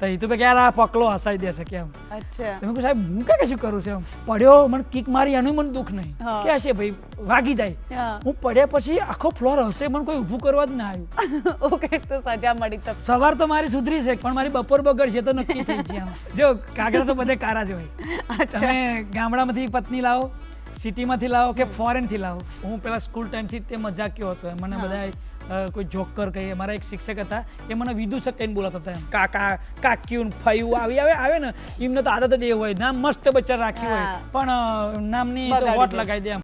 તો એ તો કે યાર આ પકલો હસાઈ દેશે કેમ. અચ્છા તમે કહો સાહેબ હું કે શું કરું છું એમ પડ્યો મને કિક મારી એનું મને દુઃખ નહીં કે હશે ભાઈ વાગી જાય. હું પડ્યા પછી આખો ફ્લોર હશે મને કોઈ ઊભું કરવા જ ના આવ્યું. ઓકે તો સજા મળી તો સવાર તો મારી સુધરી છે પણ મારી બપોર બગડશે તો નક્કી થઈ છે. જો કાગડા તો બધે કારા જ હોય. તમે ગામડામાંથી પત્ની લાવો, સિટીમાંથી લાવો કે ફોરેનથી લાવો. હું પેલા સ્કૂલ ટાઈમથી તે મજાક્યો હતો મને બધા કોઈ જોકર કહીએ. મારા એક શિક્ષક હતા એ મને વિદુષક કહીને બોલાતા હતા એમ કાકા કાક્યું ફયું આવી આવે ને એમને તો આદત જ એ હોય નામ મસ્ત બચ્ચા રાખ્યું હોય પણ નામની તો વોટ લગાવી દે એમ.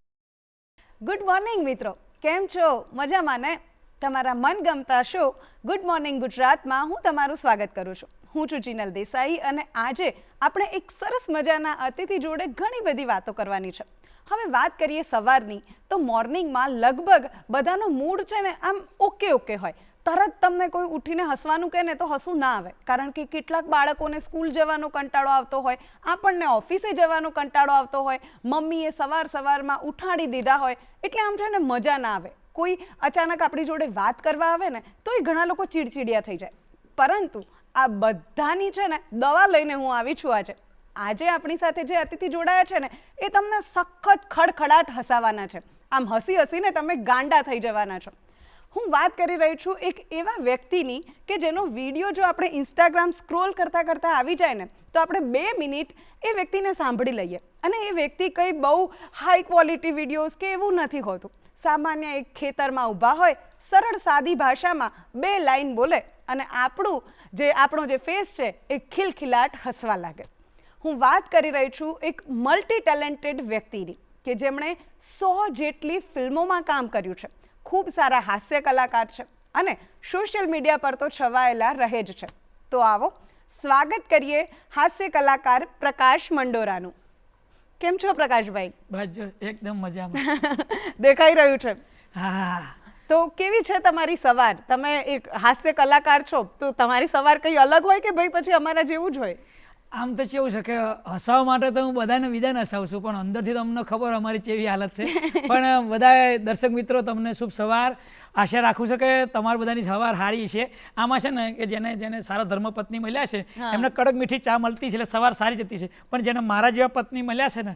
ગુડ મોર્નિંગ મિત્રો, કેમ છો? મજામાં ને? તમારા મનગમતા શો ગુડ મોર્નિંગ ગુજરાતમાં હું તમારું સ્વાગત કરું છું. હું છું જીનલ દેસાઈ અને આજે આપણે એક સરસ મજાના અતિથિ જોડે ઘણી બધી વાતો કરવાની છે. હવે વાત કરીએ સવારની તો મોર્નિંગમાં લગભગ બધાનો મૂડ છે ને આમ ઓકે હોય. તરત તમને કોઈ ઉઠીને હસવાનું કહે ને તો હસવું ના આવે કારણ કે કેટલાક બાળકોને સ્કૂલ જવાનો કંટાળો આવતો હોય, આપણને ઓફિસે જવાનો કંટાળો આવતો હોય, મમ્મીએ સવારમાં ઉઠાડી દીધા હોય એટલે આમ છે ને મજા ના આવે. કોઈ અચાનક આપણી જોડે વાત કરવા આવે ને તો એ ઘણા લોકો ચીડચીડિયા થઈ જાય. પરંતુ આ બધાની છે ને દવા લઈને હું આવી છું. આજે આપણી સાથે જે અતિથિ જોડાયા છે ને એ તમને સખત ખડખડાટ હસાવાના છે. આમ હસીને તમે ગાંડા થઈ જવાના છો. હું વાત કરી રહી છું એક એવા વ્યક્તિની કે જેનો વિડીયો જો આપણે ઇન્સ્ટાગ્રામ સ્ક્રોલ કરતાં આવી જાય ને તો આપણે 2 મિનિટ એ વ્યક્તિને સાંભળી લઈએ અને એ વ્યક્તિ કંઈ બહુ હાઈ ક્વોલિટી વિડીયોઝ કે એવું નથી હોતું. સામાન્ય એક ખેતરમાં ઊભા હોય, સરળ સાદી ભાષામાં 2 લાઈન બોલે અને આપણો જે ફેસ છે એ ખિલખિલાટ હસવા લાગે. હું વાત કરી રહી છું એક મલ્ટી ટેલેન્ટેડ વ્યક્તિની કે જેમણે 100 જેટલી ફિલ્મોમાં કામ કર્યું છે, ખૂબ સારા હાસ્ય કલાકાર છે અને સોશિયલ મીડિયા પર તો છવાયેલા રહે જ છે. તો આવો સ્વાગત કરીએ હાસ્ય કલાકાર પ્રકાશ મંડોરાનું. કેમ છો પ્રકાશભાઈ? બસ એકદમ મજામાં. દેખાઈ રહ્યું છે. હા. તો કેવી છે તમારી સવાર? તમે એક હાસ્ય કલાકાર છો તો તમારી સવાર કંઈ અલગ હોય કે ભાઈ પછી અમારા જેવું જ હોય? આમ તો કેવું છે કે હસાવવા માટે તો હું બધાને હસાવું છું પણ અંદરથી તો અમને ખબર અમારી કેવી હાલત છે. પણ બધા દર્શક મિત્રો તમને શુભ સવાર. આશા રાખું છું કે તમારી બધાની સવાર સારી છે. આમાં છે ને કે જેને સારા ધર્મપત્ની મળ્યા છે એમને કડક મીઠી ચા મળતી છે એટલે સવાર સારી જતી છે. પણ જેને મારા જેવા પત્ની મળ્યા છે ને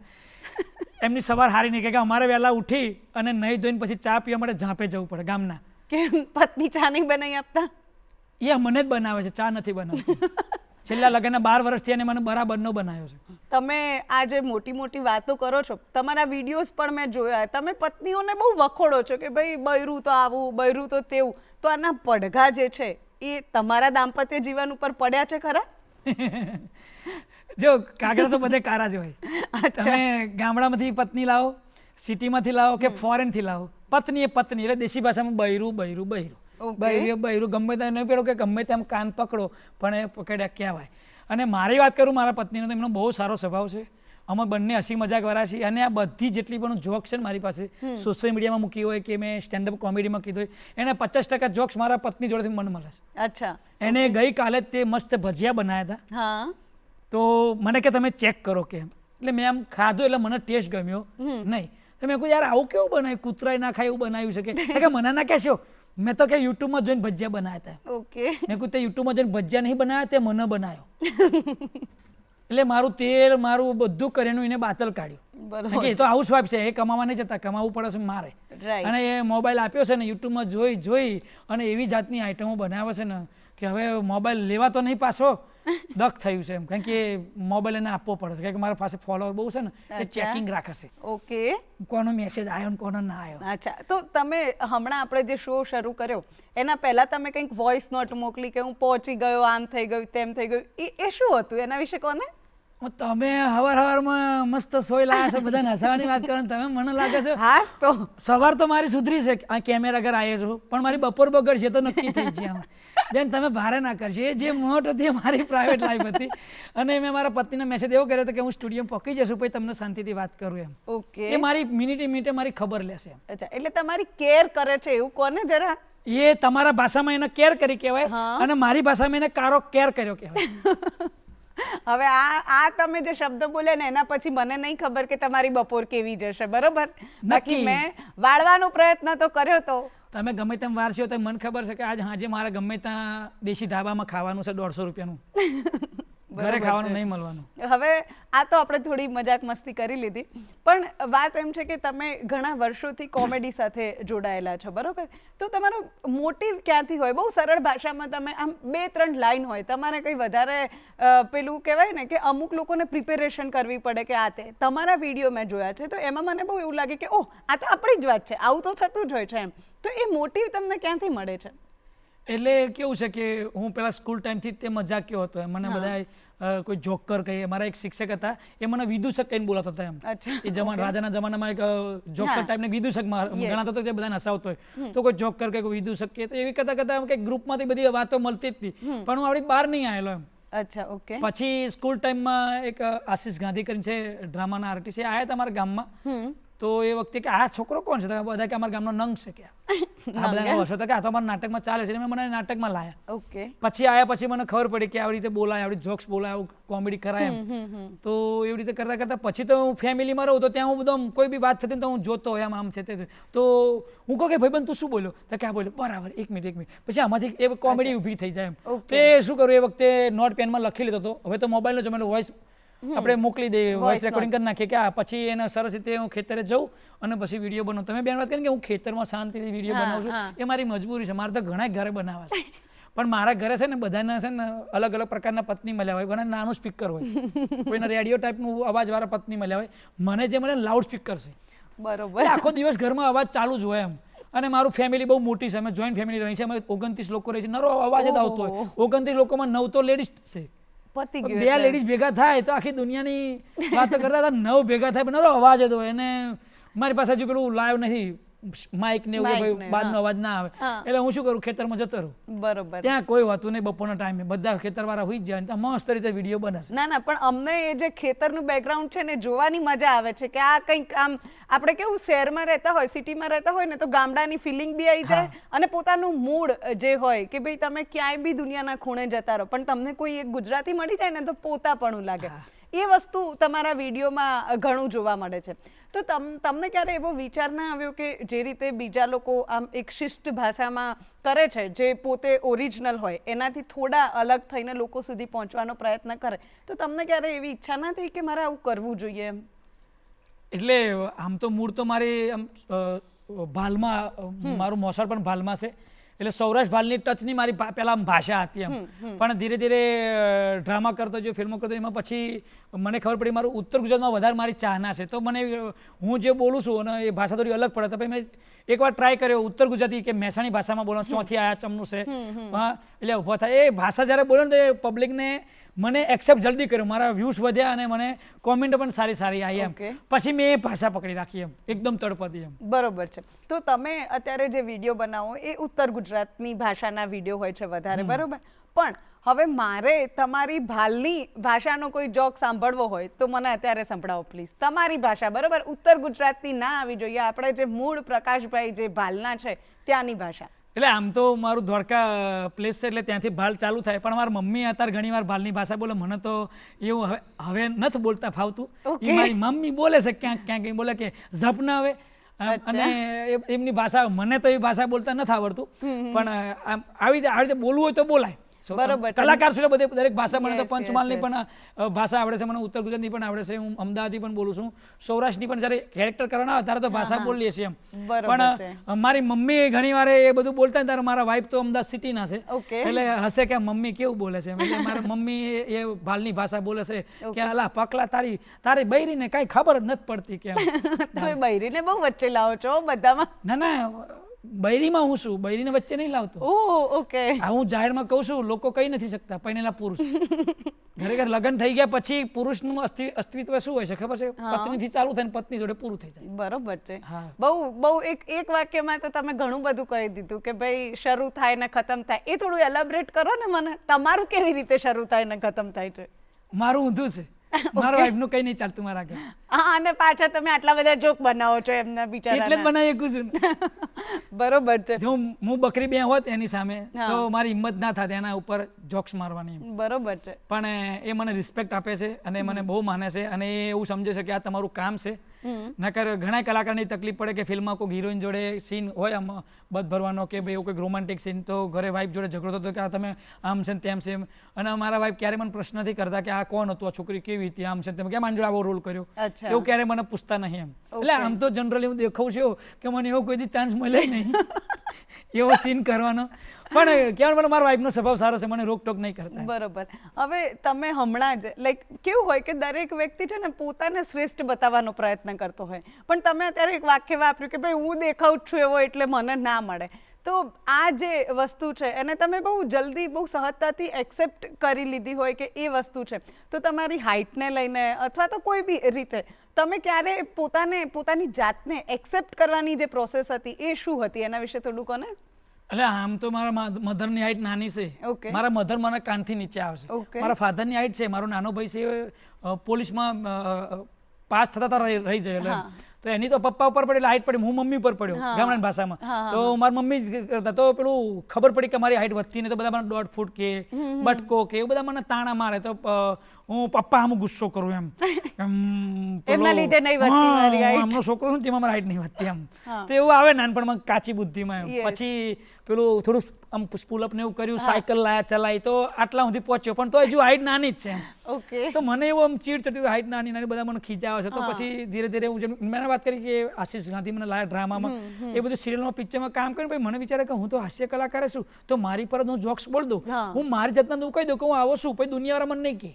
એમની સવાર સારી નહીં કે અમારે વહેલા ઉઠી અને નહીં ધોઈને પછી ચા પીવા માટે ઝાંપે જવું પડે ગામના. કેમ પત્ની ચા નહીં બનાવી આપતા? એ મને જ બનાવે છે, ચા નથી બનાવતી. છેલ્લા લગ્નના 12 વર્ષથી એને મને બરાબરનો બનાવ્યો છે. તમે આ જે મોટી વાતો કરો છો તમારા વિડીયોઝ પણ મેં જોયા. તમે પત્નીઓને બહુ વખોડો છો કે ભાઈ બૈરું તો આવું બૈરું તો તેવું. તો આના પડઘા જે છે એ તમારા દાંપત્ય જીવન ઉપર પડ્યા છે ખરા? જો કાગડા તો બધે કારા જ હોય. તમે ગામડામાંથી પત્ની લાવો, સિટીમાંથી લાવો કે ફોરેનથી લાવો, પત્ની એ પત્ની એટલે દેશી ભાષામાં બૈરું ગમે તે નહીં પેલો કે ગમે તેમ કાન પકડો પણ એ પકડ્યા કહેવાય. અને મારી વાત કરું મારા પત્નીનો તો એમનો બહુ સારો સ્વભાવ છે. અમે બંને હસી મજાક વાળા છીએ અને આ બધી જેટલી પણ જોક્સ છે ને મારી પાસે સોશિયલ મીડિયામાં મૂકી હોય કે મેં સ્ટેન્ડઅપ કોમેડીમાં કીધું હોય એને 50% જોક્સ મારા પત્ની જોડેથી મને મળે છે. અચ્છા. એને ગઈકાલે તે મસ્ત ભજીયા બનાવ્યા હતા. તો મને કે તમે ચેક કરો કેમ. એટલે મેં આમ ખાધું એટલે મને ટેસ્ટ ગમ્યો નહીં. તો મેં કહ્યું યાર આવું કેવું બનાવ્યું, કૂતરાય ના ખાય એવું બનાવ્યું છે કે મને ના કહેશો. મેં તો કે યુટ્યુબમાં જોઈને ભજીયા બનાવ્યા હતા. ઓકે. મેં કહ્યું તે યુટ્યુબમાં જોઈને ભજીયા નહીં બનાવ્યા તે મને બનાવ્યો. એટલે મારું તેલ મારું બધું કરીને એને બાતલ કાઢ્યું. એ તો હાઉસવાઇફ છે, એ કમાવા નહીં જતા, કમાવું પડે છે મારે. અને એ મોબાઈલ આપ્યો છે ને યુટ્યુબમાં જોઈ અને એવી જાતની આઈટમો બનાવે છે ને કે હવે મોબાઈલ લેવા તો નહીં પાછો દખ થયું છે એમ. કારણ કે મોબાઈલ એને આપવો પડે છે કારણ કે મારા પાસે ફોલોવર બહુ છે ને એ ચેકિંગ રાખે છે. ઓકે. કોનો મેસેજ આવ્યો ને કોનો ના આવ્યો. અચ્છા. તો તમે હમણાં આપણે જે શો શરૂ કર્યો એના પહેલા તમે કંઈક વોઇસ નોટ મોકલી કે હું પહોંચી ગયો, આમ થઈ ગયું તેમ થઈ ગયું, એ શું હતું? એના વિશે કોને? તમે સવારમાં મસ્ત સોય લાયા છો, બધાને હસાવાની વાત કરો તમે મને લાગે છે હા તો સવાર તો મારી સુધરી છે. આ કેમેરા ઘર આવ્યો છું પણ મારી બપોર બગડશે તો નક્કી થઈ છે. આમાં બેન તમે ભારે ના કરશો. એ જે મોટ હતી એ મારી પ્રાઇવેટ લાઈફ હતી અને મેં મારા પત્નીને મેસેજ એવો કર્યો હતો કે હું સ્ટુડિયોમાં પહોંચી જશું પછી તમને શાંતિથી વાત કરું એમ. ઓકે. એ મારી મિનિટે મારી ખબર લેશે. અચ્છા. એટલે તમારી કેર કરે છે એવું કોને જરા? એ તમારા ભાષામાં એને કેર કરી કહેવાય અને મારી ભાષામાં એને કારો કેર કર્યો કહેવાય. હવે આ તમે જે શબ્દ બોલ્યા ને એના પછી મને નહીં ખબર કે તમારી બપોર કેવી જશે, બરોબર? બાકી મેં વાળવાનો પ્રયત્ન તો કર્યો તો તમે ગમે તેમ વાર છો તો મને ખબર છે કે આજ સાંજે મારે ગમે ત્યાં દેશી ઢાબામાં ખાવાનું છે 150 રૂપિયાનું ઘરે ખાવાનું નહીં મળવાનું. હવે આ તો આપણે થોડી મજાક મસ્તી કરી લીધી, પણ વાત એમ છે કે તમે ઘણા વર્ષોથી કોમેડી સાથે જોડાયેલા છો, બરોબર? તો તમારો મોટિવ ક્યાંથી હોય? બહુ સરળ ભાષામાં તમે આમ 2-3 લાઈન હોય, તમારે કંઈ વધારે પેલું કહેવાય ને કે અમુક લોકોને પ્રિપેરેશન કરવી પડે કે આ તે. તમારા વિડીયો મેં જોયા છે તો એમાં મને બહુ એવું લાગે કે ઓહ, આ તો આપણી જ વાત છે, આવું તો થતું જ હોય છે એમ. તો એ મોટિવ તમને ક્યાંથી મળે છે? એટલે કેવું છે કે હું પેલા સ્કૂલ ટાઈમથી તે મજાક્યો હતો. મને બધા કોઈ જોકર કહીએ, મારા એક શિક્ષક હતા એ મને વિદૂષક કહીને બોલાતા હતા એમ. એ રાજાના જમાનામાં એક જોકર ટાઈપને વિદૂષક ગણાતો હતો, તે બધા હસાવતો હોય તો કોઈ જોકર કે કોઈ વિદૂષક કે, તો એવી કરતા કરતા કે ગ્રુપમાંથી બધી વાતો મળતી જ હતી, પણ હું આવડી બહાર નહીં આવેલો એમ. અચ્છા, ઓકે. પછી સ્કૂલ ટાઈમમાં એક આશીષ ગાંધી કરીને છે ડ્રામાના આર્ટિસ્ટ, એ આવ્યા તમારા ગામમાં. તો એ વખતે કે આ છોકરો કોણ છે? બધા કે અમારા ગામનો નંગ છે કે આ બધા વર્ષો તો કે આ તો અમારા નાટકમાં ચાલે છે, મને નાટકમાં લાયા. ઓકે. પછી આયા પછી મને ખબર પડી કે આવી રીતે બોલાય, આવી જોક્સ બોલાય, આવું કોમેડી કરાય એમ. તો એવી રીતે કરતા કરતા પછી તો હું ફેમિલીમાં રહું તો ત્યાં હું બધું કોઈ બી વાત થતી તો હું જોતો એમ આમ છે તે. તો હું કહું કે ભાઈબંધ તું શું બોલ્યો? તો ક્યાં બોલ્યો? બરાબર, એક મિનિટ. પછી આમાંથી એ કોમેડી ઊભી થઈ જાય એમ. તે શું કરું, એ વખતે નોટ પેનમાં લખી લેતો હતો. હવે તો મોબાઈલનો જમાનો, વોઇસ આપણે મોકલી દઈએ, વોઇસ રેકોર્ડિંગ કરી નાખીએ કે આ પછી એને સરસ રીતે હું ખેતરે જઉં અને પછી વિડીયો બનાવું. તમે બેન વાત કરી કે હું ખેતરમાં શાંતિથી વિડીયો બનાવું છું, એ મારી મજબૂરી છે. મારે તો ઘણા ઘરે બનાવવા છે, પણ મારા ઘરે છે ને બધાના છે ને અલગ અલગ પ્રકારના પત્ની મળ્યા હોય. ઘણા નાનું સ્પીકર હોય, કોઈને રેડિયો ટાઈપનું અવાજવાળા પત્ની મળ્યા હોય, મને જે મને લાઉડ સ્પીકર છે. બરોબર. આખો દિવસ ઘરમાં અવાજ ચાલુ જ હોય એમ. અને મારું ફેમિલી બહુ મોટી છે, અમે જોઈન્ટ ફેમિલી રહી છે, અમે 29 લોકો રહી છે. નરો અવાજ જ આવતો હોય. 29 લોકોમાં 9 તો લેડીઝ છે. 2 લેડીઝ ભેગા થાય તો આખી દુનિયાની વાતો કરતા હતા, 9 ભેગા થાય પણ અવાજ જ હોય. અને મારી પાસે હજુ પેલું લાઈવ નથી માઇક ને એવું, બાદનો અવાજ ના આવે, એટલે હું શું કરું, ખેતરમાં જતો રહું. બરોબર. ત્યાં કોઈ હોતું નહીં, બપોરના ટાઈમે બધા ખેતરવાળા હોઈ જ જાય, મસ્ત રીતે વિડીયો બને છે. ના પણ અમને એ જે ખેતરનું બેકગ્રાઉન્ડ છે ને જોવાની મજા આવે છે કે આ કંઈક આમ આપણે કેવું શહેરમાં રહેતા હોય, સિટીમાં રહેતા હોય ને તો ગામડાની ફિલિંગ બી આવી જાય અને પોતાનું મૂડ જે હોય કે ભાઈ તમે ક્યાંય બી દુનિયાના ખૂણે જતા રહો પણ તમને કોઈ એક ગુજરાતી મળી જાય ને તો પોતાપણું લાગે. એ વસ્તુ તમારા વિડીયોમાં ઘણું જોવા મળે છે. તો તમને ક્યારે એવો વિચાર ના આવ્યો કે જે રીતે બીજા લોકો આમ એક શિષ્ટ ભાષામાં કરે છે, જે પોતે ઓરિજિનલ હોય એનાથી થોડા અલગ થઈને લોકો સુધી પહોંચવાનો પ્રયત્ન કરે, તો તમને ક્યારે એવી ઈચ્છા ના થઈ કે મારે આવું કરવું જોઈએ એમ? એટલે આમ તો મૂળ તો મારી આમ ભાલમાં, મારું મોસાળ પણ ભાલમાં છે, એટલે સૌરાષ્ટ્ર ભાલની ટચની મારી પહેલા ભાષા હતી એમ. પણ ધીરે ધીરે ડ્રામા કરતો જો, ફિલ્મો કરતો, એમાં પછી મને ખબર પડી મારું ઉત્તર ગુજરાતમાં વધારે મારી ચાહના છે. તો મને હું જે બોલું છું અને એ ભાષા થોડી અલગ પડે, તો પછી મેં એકવાર ટ્રાય કર્યો ઉત્તર ગુજરાતી કે મહેસાણી ભાષામાં બોલો, ચોથી આયા ચમનું છે એટલે ઊભો થાય. એ ભાષા જ્યારે બોલો ને તો પબ્લિકને મને એક્સેપ્ટ જલ્દી કર્યો, મારા વ્યૂઝ વધ્યા અને મને કોમેન્ટ પણ સારી સારી આવી એમ. પછી મેં એ ભાષા પકડી રાખી એમ, એકદમ તળપદી એમ. બરોબર છે. તો તમે અત્યારે જે વિડીયો બનાવો એ ઉત્તર ગુજરાતની ભાષાના વિડીયો હોય છે વધારે, બરોબર? પણ હવે મારે તમારી ભાલની ભાષાનો કોઈ જોક સાંભળવો હોય તો મને અત્યારે સંભળાવો પ્લીઝ, તમારી ભાષા, બરોબર? ઉત્તર ગુજરાતની ના આવી જોઈએ, આપણે જે મૂળ પ્રકાશભાઈ જે ભાલના છે ત્યાંની ભાષા. એટલે આમ તો મારું ધોળકા પ્લેસ છે એટલે ત્યાંથી ભાલ ચાલુ થાય, પણ મારી મમ્મી અત્યારે ઘણી વાર ભાલની ભાષા બોલે. મને તો એવું હવે નથી બોલતા ફાવતું. એ મારી મમ્મી બોલે છે ક્યાંક ક્યાંક, બોલે કે ઝપ ના આવે, અને એમની ભાષા, મને તો એ ભાષા બોલતા નથી આવડતું, પણ આવી રીતે બોલવું હોય તો બોલાય. બરોબર. કલાકાર છું બધે દરેક ભાષા, મને તો પંચમહાલની પણ ભાષા આવડે છે, મને ઉત્તર ગુજરાતની પણ આવડે છે, હું અમદાવાદની પણ બોલું છું, સૌરાષ્ટ્રની પણ જ્યારે કેરેક્ટર કરવાના આવે ત્યારે તો ભાષા બોલીએ છીએ એમ. પણ મારી મમ્મી ઘણી વાર એ બધું બોલતા ને ત્યારે મારા વાઇફ તો અમદાવાદ સિટીના છે, એટલે હશે કે મમ્મી કેવું બોલે છે. એટલે મારા મમ્મી એ ભાલની ભાષા બોલે છે કે અલા પકલા તારી બૈરીને કાંઈ ખબર જ નથી પડતી કે. તમે બૈરીને બહુ વચ્ચે લાવો છો બધામાં. ના બૈરીમાં હું છું, બૈરીને વચ્ચે નહીં લાવતો. ઓકે. હું જાહેરમાં કહું છું, લોકો કહી નથી શકતા પહેરેલા પુરુષ. ઘરે ઘર લગ્ન થઈ ગયા પછી પુરુષનું અસ્તિત્વ શું હોય છે ખબર છે? પત્નીથી ચાલુ થાય ને પત્ની જોડે પૂરું થઈ જાય. બરોબર છે. બહુ એક વાક્યમાં તો તમે ઘણું બધું કહી દીધું કે ભાઈ શરૂ થાય ને ખતમ થાય. એ થોડું એલાબરેટ કરો ને મને, તમારું કેવી રીતે શરૂ થાય ને ખતમ થાય છે? મારું ઊંધું છે, મારા વાઈફનું કંઈ નહીં ચાલતું મારા ઘરે. અને પાછા તમે આટલા બધા જોક બનાવો છો એમના એટલે જ બિચારા બનાવી શકું છું ને. બરોબર છે. જો હું બકરી બે હોત એની સામે તો મારી હિંમત ના થાત એના ઉપર જોક્સ મારવાની. બરોબર છે. પણ એ મને રિસ્પેક્ટ આપે છે અને મને બહુ માને છે અને એ એવું સમજે છે કે આ તમારું કામ છે. નકર ઘણા કલાકારની તકલીફ પડે કે ફિલ્મમાં કોઈ હિરોઈન જોડે સીન હોય આમ બધ ભરવાનો કે ભાઈ એવું કોઈ રોમાન્ટિક સીન તો ઘરે વાઈફ જોડે ઝઘડો થતો કે આ તમે આમ છે ને તેમ છે અને મારા વાઈફ ક્યારે મને પ્રશ્ન નથી કરતા કે આ કોણ હતું, આ છોકરી કેવી હતી, આમ છે તેમ કેમ આની જોડે આવો રોલ કર્યો, એવું ક્યારે મને પૂછતા નહીં એમ. એટલે આમ તો જનરલી હું દેખાઉં છું કે મને એવો કોઈ ચાન્સ મળે નહીં એવો સીન કરવાનો. પણ કહેવાનું મને મારા વાઈફનો સ્વભાવ સારો છે, મને રોકટોક નહીં કરતા. બરોબર. હવે તમે હમણાં જ લાઈક કેવું હોય કે દરેક વ્યક્તિ છે ને પોતાને શ્રેષ્ઠ બતાવવાનો પ્રયત્ન કરતો હોય, પણ તમે અત્યારે એક વાક્ય વાપર્યું કે ભાઈ હું દેખાઉં છું એવો એટલે મને ના મળે. તો આ જે વસ્તુ છે એને તમે બહુ જલ્દી બહુ સહજતાથી એક્સેપ્ટ કરી લીધી હોય કે એ વસ્તુ છે, તો તમારી હાઇટને લઈને અથવા તો કોઈ બી રીતે તમે ક્યારે પોતાની જાતને એક્સેપ્ટ કરવાની જે પ્રોસેસ હતી એ શું હતી, એના વિશે થોડું કહો ને. એટલે આમ તો મારા મધરની હાઈટ નાની છે. મારા મધર મને કાનથી નીચે આવશે. મારા ફાધરની હાઈટ છે. મારો નાનો ભાઈ છે પોલીસમાં પાસ થતા રહી જાય તો એની તો પપ્પા ઉપર પડે એટલે હાઈટ પડી, હું મમ્મી ઉપર પડ્યો ગામડાની ભાષામાં. તો મારી મમ્મી જ કરતા તો પેલું ખબર પડી કે મારી હાઈટ વધતી નહીં તો બધા મને 1.5 ફૂટ કે બટકો કે એવું બધા મને તાણા મારે તો હું પપ્પા આમ ગુસ્સો કરું એમ એમના લીધે નહીં વધતી મારી હાઈટ, આમનો છોકરો છું તેમાં મારી હાઈટ નહીં વધતી એમ. તો એવું આવે નાનપણમાં કાચી બુદ્ધિમાં. પછી પેલું થોડું આમ પુલ અપ ને એવું કર્યું, સાયકલ લાયા ચલાવી તો આટલા સુધી પહોંચ્યો, પણ તો હજુ હાઈટ નાની જ છે. ઓકે. તો મને એવું આમ ચીડ ચડતી હાઈટ નાની બધા મને ખીચાવે છે. તો પછી ધીરે ધીરે હું જેમ મેં વાત કરી કે આશીષ ગાંધી મને લાયા ડ્રામામાં એ બધું સિરિયલમાં પિક્ચરમાં કામ કર્યું, મને વિચારે કે હું તો હાસ્ય કલાકાર છું તો મારી પર હું જોક્સ બોલ દઉં, હું મારી જાતના હું કહી દઉં કે હું આવો છું, પછી દુનિયાવાળા મને નહીં કહે.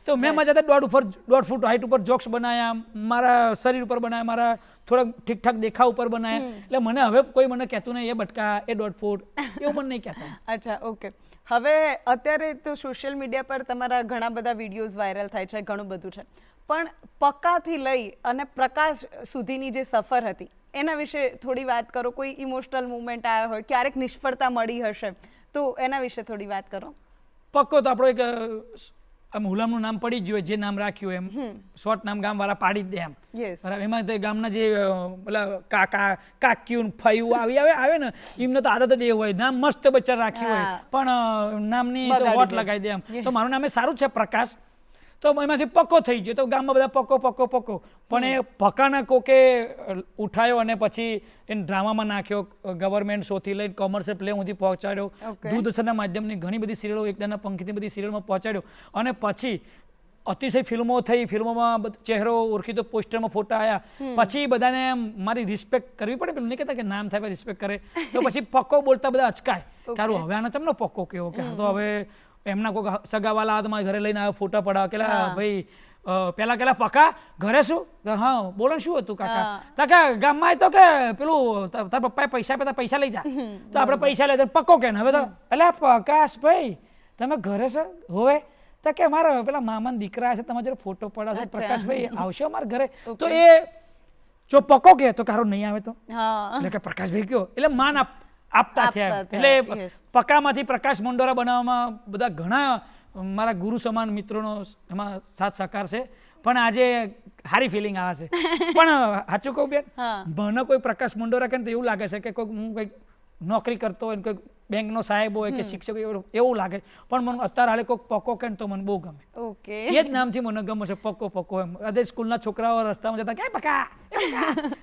તો મેં મારા જાતે 1.5 ફૂટ હાઈટ ઉપર જોક્સ બનાવ્યા, મારા શરીર ઉપર બનાવ્યા, મારા થોડાક ઠીકઠાક દેખાવ ઉપર બનાવ્યા. એટલે મને હવે કોઈ મને કહેતું નહીં એ બટકા એ 1.5 ફૂટ એવું મને નહીં કહેતા. અચ્છા, ઓકે. હવે અત્યારે તો સોશિયલ મીડિયા પર તમારા ઘણા બધા વિડીયોઝ વાયરલ થાય છે, ઘણું બધું છે, પણ પક્કાથી લઈ અને પ્રકાશ સુધીની જે સફર હતી એના વિશે થોડી વાત કરો. કોઈ ઇમોશનલ મુવમેન્ટ આવ્યો હોય, ક્યારેક નિષ્ફળતા મળી હશે તો એના વિશે થોડી વાત કરો. પક્કો તો આપણો એક આમ હુલામનું નામ પડી જ હોય, જે નામ રાખ્યું એમ શોર્ટ નામ ગામવાળા પાડી જ દે એમ. બરાબર. એમાં તો ગામના જે પેલા કાકા કાક્યું ફયું આવે ને એમને તો આદત જ એ હોય, નામ મસ્ત બચ્ચા રાખ્યું હોય પણ નામની તો હોટ લગાવી દે એમ. તો મારું નામ એ સારું જ છે પ્રકાશ, તો એમાંથી પક્કો થઈ ગયો. તો ગામમાં બધા પક્કો પણ એ પક્કાના કોકે ઉઠાયો અને પછી એને ડ્રામામાં નાખ્યો, ગવર્મેન્ટ શોથી લઈને કોમર્શિયલ પ્લે સુધી પહોંચાડ્યો, દૂરદર્શનના માધ્યમની ઘણી બધી સિરિયલો, એકદાના પંખીની બધી સિરિયલમાં પહોંચાડ્યો અને પછી અતિશય ફિલ્મો થઈ, ફિલ્મોમાં ચહેરો ઓળખીતો પોસ્ટરમાં ફોટા આવ્યા, પછી બધાને મારી રિસ્પેક્ટ કરવી પડે. પેલું નહીં કહેતા કે નામ થાય રિસ્પેક્ટ કરે, તો પછી પક્કો બોલતા બધા અચકાય, કારું હવે આના ચમનો પક્કો કેવો કે તો હવે એમના કોઈ સગાવાલા હાથમાં ઘરે લઈને આવે ફોટા પડાવે કે ભાઈ પેલા પકા ઘરે શું, હા બોલો શું હતું કાકા, કે ગામમાં તો કે પેલું તારા પપ્પાએ પૈસા લઈ જા, તો આપણે પૈસા લઈ પક્કો કે હવે તો એટલે પ્રકાશ ભાઈ તમે ઘરે છો હોવે, તો કે મારા પેલા મામાના દીકરા છે તમારા જોડે ફોટો પડાવશે, પ્રકાશભાઈ આવશો અમારા ઘરે. તો એ જો પક્કો કે તો કારો નહીં આવે તો એટલે કે પ્રકાશભાઈ કયો એટલે માન આપતા થયા. એટલે પક્કામાંથી પ્રકાશ મંડોરા બનાવવામાં બધા ઘણા મારા ગુરુ સમાન મિત્રોનો એમાં સાથ સહકાર છે. પણ આજે સારી ફિલિંગ આવે છે. પણ સાચું કહું બેન, મને કોઈ પ્રકાશ મંડોરા કહે તો એવું લાગે છે કે કોઈ હું કંઈક નોકરી કરતો હોય, કોઈ બેંકનો સાહેબ હોય કે શિક્ષક હોય એવું લાગે, પણ મને અત્યારે હાલે કોઈ પક્કો કહે તો મને બહુ ગમે. ઓકે. એ જ નામથી મને ગમે છે પક્કો એમ. અదే સ્કૂલના છોકરાઓ રસ્તામાં જતા કે પકા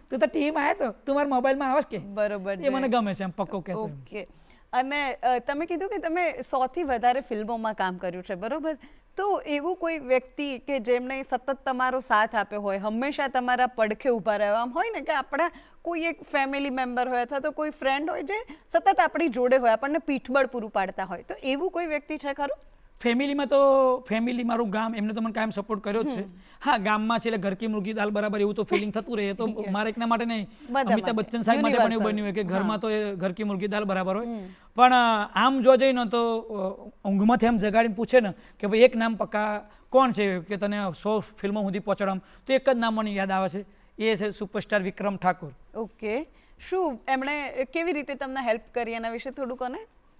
તું તો ટીમ આવ્યા તો તું મારા મોબાઈલમાં આવશ કે. બરોબર. એ મને ગમે છે એમ પક્કો કે. ઓકે. અને તમે કીધું કે તમે 100 થી વધારે ફિલ્મોમાં કામ કર્યું છે, બરોબર? તો એવું કોઈ વ્યક્તિ કે જેમણે સતત તમારો સાથ આપ્યો હોય, હંમેશા તમારા પડખે ઊભા રહ્યો, આમ હોય ને કે આપણા કોઈ એક ફેમિલી મેમ્બર હોય અથવા તો કોઈ ફ્રેન્ડ હોય જે સતત આપણી જોડે હોય, આપણને પીઠબળ પૂરું પાડતા હોય, તો એવું કોઈ વ્યક્તિ છે ખરું? ફેમિલીમાં તો ફેમિલી મારું ગામ એમને તો મને કાયમ સપોર્ટ કર્યો જ છે. હા, ગામમાં છે એટલે ઘર કી મુર્ગી દાલ બરાબર એવું તો ફિલિંગ થતું રહે. તો મારે એકના માટે નહીં, અમિતાભ બચ્ચન સાહેબ માટે પણ એવું બન્યું હોય કે ઘરમાં તો એ ઘર કી મુર્ગી દાલ બરાબર હોય. પણ આમ જો જઈને તો ઊંઘમાંથી આમ જગાડીને પૂછે ને કે ભાઈ એક નામ પક્કા કોણ છે કે તને 100 ફિલ્મો સુધી પહોંચાડવામાં, તો એક જ નામ મને યાદ આવે છે, એ છે સુપરસ્ટાર વિક્રમ ઠાકોર. ઓકે. શું એમણે કેવી રીતે તમને હેલ્પ કરી એના વિશે થોડું કોને?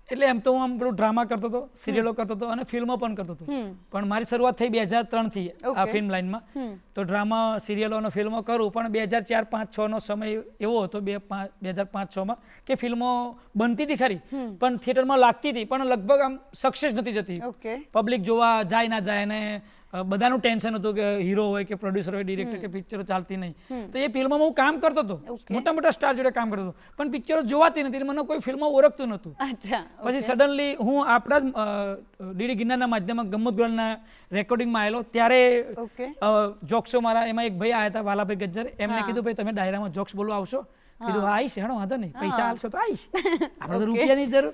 એટલે એમ તો હું આમ પેલું ડ્રામા કરતો હતો, સિરિયલો કરતો હતો અને ફિલ્મો પણ કરતો હતો. પણ મારી શરૂઆત થઈ 2003 થી આ ફિલ્મ લાઈનમાં. તો ડ્રામા, સિરિયલો અને ફિલ્મો કરું, પણ 2004, 5, 6 નો સમય એવો હતો 2005, 6 માં કે ફિલ્મો બનતી હતી ખરી, પણ થિયેટરમાં લાગતી હતી પણ લગભગ આમ સક્સેસ નથી જતી. પબ્લિક જોવા જાય ના જાય, અને બધાનું ટેન્શન હતું કે હીરો હોય કે પ્રોડ્યુસર હોય, ડિરેક્ટર કે પિક્ચરો ચાલતી નહીં. તો એ ફિલ્મોમાં હું કામ કરતો હતો, મોટા મોટા સ્ટાર જોડે કામ કરતો હતો, પણ પિક્ચરો જોવાતી નથી, મને કોઈ ફિલ્મો ઓળખતું નહોતું. પછી સડનલી હું આપણા જ ડીડી ગિરનારના માધ્યમમાં ગમ્મત ગુલાલના રેકોર્ડિંગમાં આવેલો, ત્યારે જોક્સો મારા એમાં એક ભાઈ આવ્યા હતા, વાલાભાઈ ગજ્જર. એમને કીધું ભાઈ તમે ડાયરામાં જોક્સ બોલવા આવશો? કીધું હા આવીશ, હેડો વાંધો નહીં, પૈસા આવશો તો આવીશ, આપણે તો રૂપિયાની જરૂર.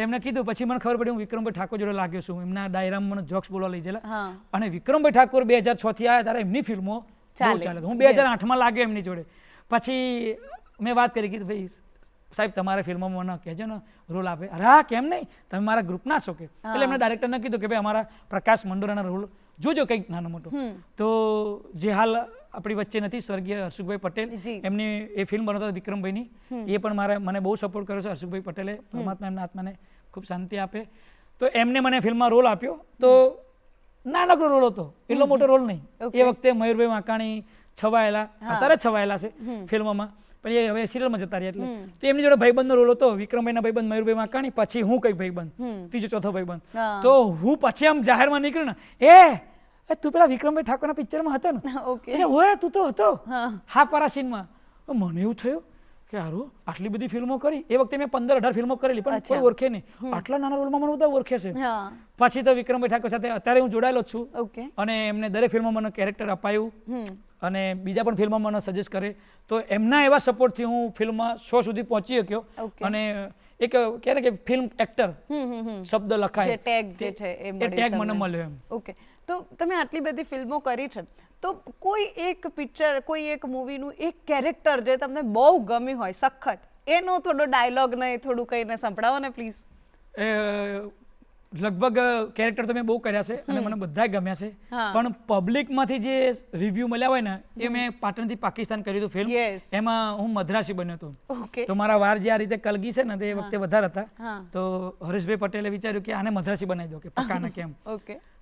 એમને કીધું. પછી મને ખબર પડી હું વિક્રમભાઈ ઠાકોર જોડે લાગ્યો છું, એમના ડાયરામાં મને જોક્સ બોલવા લઈ ગયેલા. અને વિક્રમભાઈ ઠાકોર 2006 થી આવ્યા ત્યારે એમની ફિલ્મો બહુ ચાલે. હું 2008 લાગ્યો એમની જોડે. પછી મેં વાત કરી, કીધું ભાઈ સાહેબ તમારે ફિલ્મોમાં મને કહેજો ને રોલ આપે. અરે હા કેમ નહીં, તમે મારા ગ્રુપના છો કે? એટલે એમના ડાયરેક્ટરને કીધું કે ભાઈ અમારા પ્રકાશ મંડોરાના રોલ જોજો કંઈક નાનો મોટો. તો જે હાલ આપણી વચ્ચે નથી, સ્વર્ગીય હર્ષુભાઈ પટેલ, એમની એ ફિલ્મ બનાવતા વિક્રમભાઈની, એ પણ મને બહુ સપોર્ટ કર્યો છે. હર્ષુભાઈ પટેલે, પરમાત્મા એમના આત્માને ખૂબ શાંતિ આપે. તો એમને મને ફિલ્મમાં રોલ આપ્યો. તો નાનકડો રોલ હતો, એટલો મોટો રોલ નહીં. એ વખતે મયુરભાઈ વાંકાણી છવાયેલા, અત્યારે છવાયેલા છે ફિલ્મમાં, પણ એ હવે સિરિયલમાં જતા રહ્યા. એટલે તો એમની જોડે ભાઈબંધનો રોલ હતો, વિક્રમભાઈના ભાઈબંધ મયુરભાઈ વાંકાણી, પછી હું કંઈક ભાઈબંધ, ત્રીજો ચોથો ભાઈબંધ. તો હું પછી આમ જાહેરમાં નીકળ્યો ને, તું પેલા વિક્રમભાઈ ઠાકોરના પિક્ચરમાં હતો ને? હોય તું તો હતો હા પરાસીનમાં. મને એવું થયું કે હારું આટલી બધી ફિલ્મો કરી. એ વખતે મેં 15-18 ફિલ્મો કરેલી, પણ કોઈ ઓળખે નહીં. આટલા નાના રોલમાં મને બધા ઓળખે છે. પછી તો વિક્રમભાઈ ઠાકોર સાથે અત્યારે હું જોડાયેલો જ છું, અને એમને દરેક ફિલ્મમાં મને કેરેક્ટર અપાયું, અને બીજા પણ ફિલ્મમાં મને સજેસ્ટ કરે. તો એમના એવા સપોર્ટથી હું ફિલ્મમાં 100 સુધી પહોંચી શક્યો. અને એક કહે ને કે ફિલ્મ એક્ટર શબ્દ લખાય, એ ટેગ મને મળ્યો એમ. ઓકે. તો તમે આટલી બધી ફિલ્મો કરી છે, તો કોઈ એક પિક્ચર, કોઈ એક મૂવીનું એક કેરેક્ટર જે તમને બહુ ગમ્યું હોય સખત, એનો થોડો ડાયલોગ ને થોડું કહીને સંભળાવો ને પ્લીઝ. લગભગ કેરેક્ટર તો મેં બહુ કર્યા છે અને મને બધા ગમ્યા છે, પણ પબ્લિકમાંથી જે રિવ્યુ મળ્યા હોય ને, એ મેં પાટણથી પાકિસ્તાન કર્યું હતું ફિલ્મ, એમાં હું મદ્રાસી બન્યો હતો. તો મારા વાર જે આ રીતે કલગી છે ને, તે વખતે વધારે હતા. તો હરેશભાઈ પટેલે વિચાર્યું કે આને મદ્રાસી બનાવી દો, કે પક્કાને કેમ.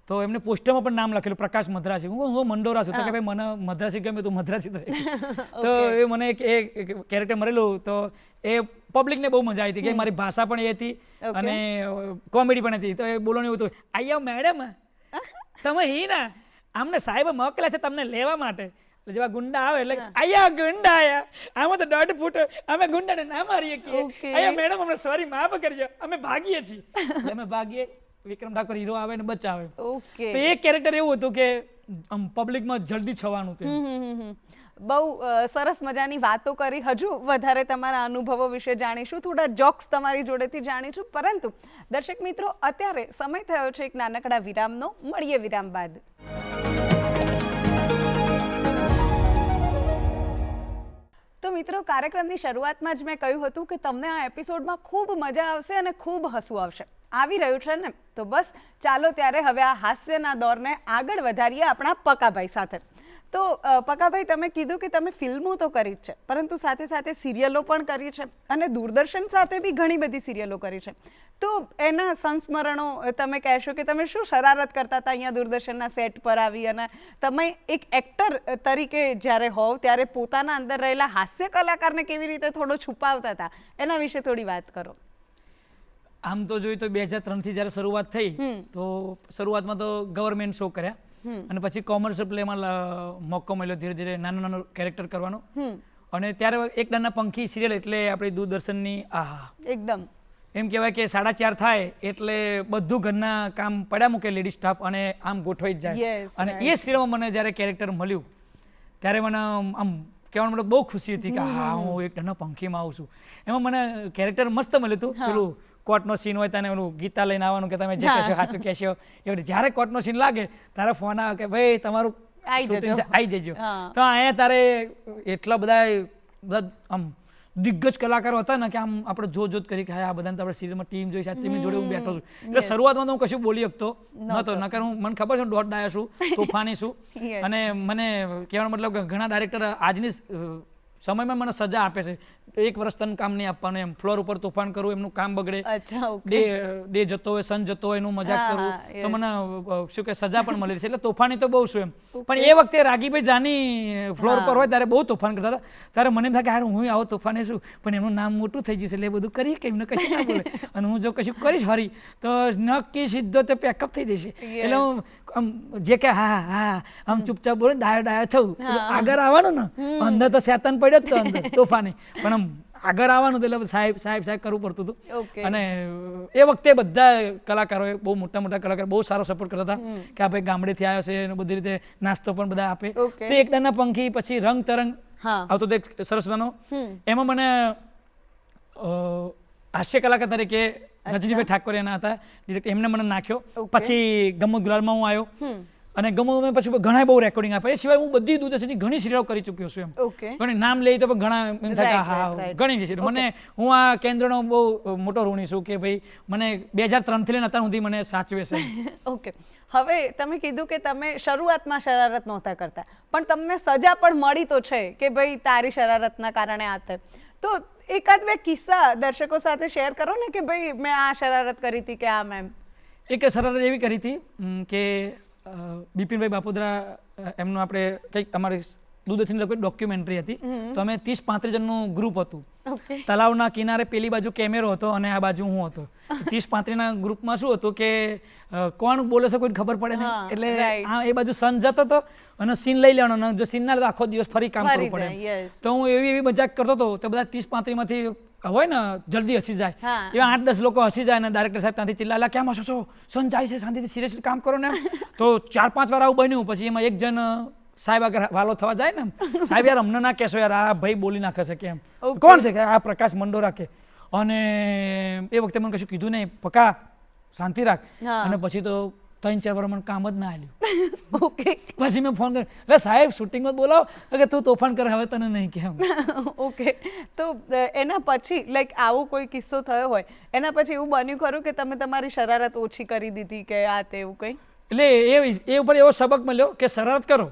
તો એમને પોસ્ટરમાં પણ નામ લખેલું પ્રકાશ મદ્રાસી. હું મંડોરા છું, તો કે ભાઈ મને મદ્રાસી ગમે, તું મદ્રાસી રહે. તો એ મને એક કેરેક્ટર મળેલું, તો એ પબ્લિકને બહુ મજા આવી હતી કે મારી ભાષા પણ એ હતી અને કોમેડી પણ હતી. તો એ બોલવાનું એવું હતું, આયા મેડમ તમે હી ના આમને સાહેબ મોકલ્યા છે તમને લેવા માટે. એટલે જેવા ગુંડા આવે એટલે આયા ગુંડા આયા, આમાં તો 1.5 ફૂટ અમે ગુંડાને ના મારીએ કે આયા મેડમ અમને સોરી માફ કરજો, અમે ભાગીએ છીએ. એટલે અમે ભાગીએ, વિક્રમ ઠાકોર હીરો આવે ને બચાવે. તો એ કેરેક્ટર એવું હતું કે પબ્લિકમાં જલ્દી છવાનું હતું. બહુ સરસ મજાની વાતો કરી. હજુ વધારે તમારા અનુભવો વિશે જાણીશું, થોડા જોક્સ તમારી જોડેથી જાણીશું, પરંતુ દર્શક મિત્રો અત્યારે સમય થયો છે એક નાનકડા વિરામનો. મળીએ વિરામ બાદ. તો મિત્રો, કાર્યક્રમની શરૂઆતમાં જ મેં કહ્યું હતું કે તમને આ એપિસોડમાં ખૂબ મજા આવશે અને ખૂબ હસવું આવશે. આવી રહ્યું છે ને? તો બસ ચાલો ત્યારે હવે આ હાસ્યના દોરને આગળ વધારીએ આપણા પકાભાઈ સાથે. તો પકાભાઈ, તમે કીધું કે તમે ફિલ્મો તો કરી જ છે, પરંતુ સાથે સાથે સિરિયલો પણ કરી છે, અને દૂરદર્શન સાથે બી ઘણી બધી સિરિયલો કરી છે. તો એના સંસ્મરણો તમે કહેશો કે તમે શું શરારત કરતા હતા અહીંયા દૂરદર્શનના સેટ પર આવી, અને તમે એક એક્ટર તરીકે જ્યારે હોવ ત્યારે પોતાના અંદર રહેલા હાસ્ય કલાકારને કેવી રીતે થોડો છુપાવતા હતા, એના વિશે થોડી વાત કરો. આમ તો જોઈએ તો 2003 થી જ્યારે શરૂઆત થઈ, તો શરૂઆતમાં તો ગવર્મેન્ટ શો કર્યા, અને પછી કોમર્શિયલ પ્લેમાં મોકો મળ્યો ધીરે ધીરે નાનું નાનું કેરેક્ટર કરવાનો. અને ત્યારે એક નાના પંખી સિરિયલ એટલે આપણી દૂરદર્શનની આહા, એકદમ એમ કહેવાય કે 4:30 થાય એટલે બધું ઘરના કામ પડ્યા મૂકે લેડી સ્ટાફ, અને આમ ગોઠવાઈ જ જાય. અને એ સિરિયલમાં મને જ્યારે કેરેક્ટર મળ્યું ત્યારે મને આમ કહેવાનું મને બહુ ખુશી હતી કે હા હું એક નાના પંખીમાં આવું છું. એમાં મને કેરેક્ટર મસ્ત મળ્યું હતું. પેલું કોર્ટનો સીન હોય તને ઓલું ગીતા લઈને આવવાનું કે તમે જે કહેશો સાચું કહેશો. એવી જ્યારે કોર્ટનો સીન લાગે ત્યારે ફોન આવે કે ભાઈ તમારું આવી જજો. તો અહીંયા તારે એટલા બધા આમ દિગ્ગજ કલાકારો હતા ને કે આમ આપણે જોત કરી કે આ બધાને આપણે સિરિયલમાં ટીમ જોઈ છે, તેમની જોડે હું બેઠો છું. એટલે શરૂઆતમાં તો હું કશું બોલી શકતો નહોતો, નકર હું મને ખબર છે દોઢ ડાયો છું, તોફાની છું. અને મને કહેવાનો મતલબ કે ઘણા ડાયરેક્ટર આજની સમયમાં મને સજા આપે છે. 1 વર્ષ તને કામ નહીં આપવાનું એમ, ફ્લોર ઉપર તોફાન કરું એમનું કામ બગડે, અચ્છા ઓકે. ડે જતો હોય સન જતો હોય એનું મજાક હા, કરું હા, તો મને શું કે સજા પણ મળી છે. એટલે તોફાની તો બહુ છું એમ. પણ એ વખતે રાગીભાઈ જાની ફ્લોર પર હોય ત્યારે બહુ તોફાન કરતા હતા. ત્યારે મને એમ થાય કે હું આવો તોફાને છું, પણ એમનું નામ મોટું થઈ જશે એટલે એ બધું કરીએ કે એમને કશું ના બોલે. અને હું જો કશું કરીશ હરી તો નક્કી સીધો તે પેકઅપ થઈ જશે. એટલે હું આમ જે કે હા હા આમ ચૂપચાપ બોલે ડાયો થવું, આગળ આવવાનું ને અંદર તો શેતાન પડ્યો જ તો અંદર તોફાની, પણ આમ આગળ આવવાનું તો એટલે સાહેબ કરવું પડતું હતું. અને એ વખતે બધા કલાકારોએ બહુ મોટા કલાકાર બહુ સારો સપોર્ટ કરતા હતા કે આ ભાઈ ગામડેથી આવ્યો છે અને બધી રીતે નાસ્તો પણ બધા આપે. તો એક નાના પંખી, પછી રંગ તરંગ આવતો હતો એક સરસ મજાનો, એમાં મને હાસ્ય કલાકાર તરીકે રજનીભાઈ ઠાકોર એના હતા ડિરેક્ટર, એમને મને નાખ્યો. પછી ગમો ગુલાલમાં હું આવ્યો અને ગમો પછી ઘણા બહુ રેકોર્ડિંગ આપે. એ સિવાય હું બધી દૂરદર્શનની ઘણી સિરિયલો કરી ચૂક્યો છું એમ. ઘણી નામ લઈ તો ઘણા એમ થાય કે હા ઘણી છે. મને હું આ કેન્દ્રનો બહુ મોટો ઋણી છું કે ભાઈ મને 2003 થી લઈને અત્યાર સુધી મને સાચવે છે. ઓકે, હવે તમે કીધું કે તમે શરૂઆતમાં શરારત નહોતા કરતા, પણ તમને સજા પણ મળી તો છે કે ભાઈ તારી શરારતના કારણે આ થાય. તો એકાદ બે કિસ્સા દર્શકો સાથે શેર કરો ને કે ભાઈ મેં આ શરારત કરી હતી કે આમ એમ. એક શરારત એવી કરી હતી કે બિપિનભાઈ બાપોદરા એમનું આપણે કંઈક અમારી દૂરદર્શન કોઈ ડોક્યુમેન્ટરી હતી, તો અમે 30-35 જણનું ગ્રુપ હતું. તલાવના કિનારે પેલી બાજુ કેમેરો હતો અને આ બાજુ હું હતો. 30-35ના ગ્રુપમાં શું હતું કે કોણ બોલે છે કોઈ ખબર પડે નહીં, એટલે એ બાજુ સન જતો હતો અને સીન લઈ લેવાનો, જો સીન ના લે તો આખો દિવસ ફરી કામ કરવું પડે. તો હું એવી મજાક કરતો હતો તો બધા 30-35માંથી હોય ને જલ્દી હસી જાય, એવા 8-10 લોકો હસી જાય ને ડાયરેક્ટર સાહેબ ત્યાંથી ચિલ્લા કેમ હસો છો, સન જાય છે શાંતિથી સિરિયસલી કામ કરો ને. તો 4-5 વાર આવું બન્યું. પછી એમાં એક જણ સાહેબ આગળ વાલો થવા જાય ને, સાહેબ યાર અમને ના કહેશો યાર, આ ભાઈ બોલી નાખે છે કેમ, કોણ છે કે આ પ્રકાશ મંડોરા કે. અને એ વખતે મને કશું કીધું નહીં, પકા શાંતિ રાખ. અને પછી તો 3-4 વાર મને કામ જ ના આવ્યું. ઓકે, પછી મેં ફોન કર્યો, એટલે સાહેબ શૂટિંગમાં બોલાવો કે તું તોફાન કરે હવે તને નહીં કેમ. ઓકે, તો એના પછી લાઈક આવો કોઈ કિસ્સો થયો હોય એના પછી એવું બન્યું ખરું કે તમે તમારી શરારત ઓછી કરી દીધી કે આ તે એવું કંઈ? એટલે એ ઉપર એવો સબક મળ્યો કે શરારત કરો